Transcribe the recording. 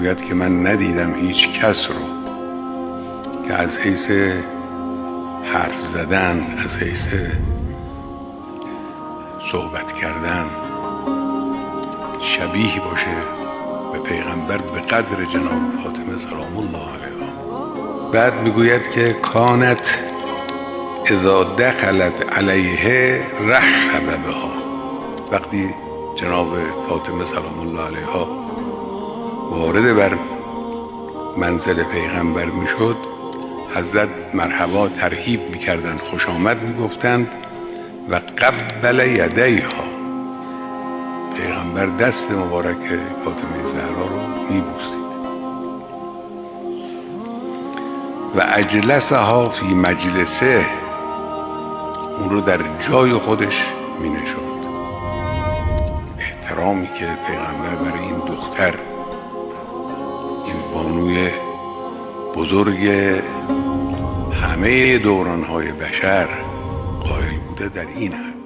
میگوید که من ندیدم هیچ کس رو که از حیث حرف زدن، از حیث صحبت کردن شبیه باشه به پیغمبر به قدر جناب فاطمه سلام الله علیها. بعد میگوید که کانت اذا دخلت علیه رحب بها. وقتی جناب فاطمه سلام الله علیها وارد بر منزل پیغمبر میشد، حضرت مرحبا ترحیب میکردند، خوش آمد میگفتند و قبل یدیها. پیغمبر دست مبارک فاطمه زهرا رو میبوسید و اجلسها فی مجلسه، اون رو در جای خودش مینشوند. احترامی که پیغمبر برای این دختر، این بانوی بزرگ همه دورانهای بشر قائل بوده در این حد.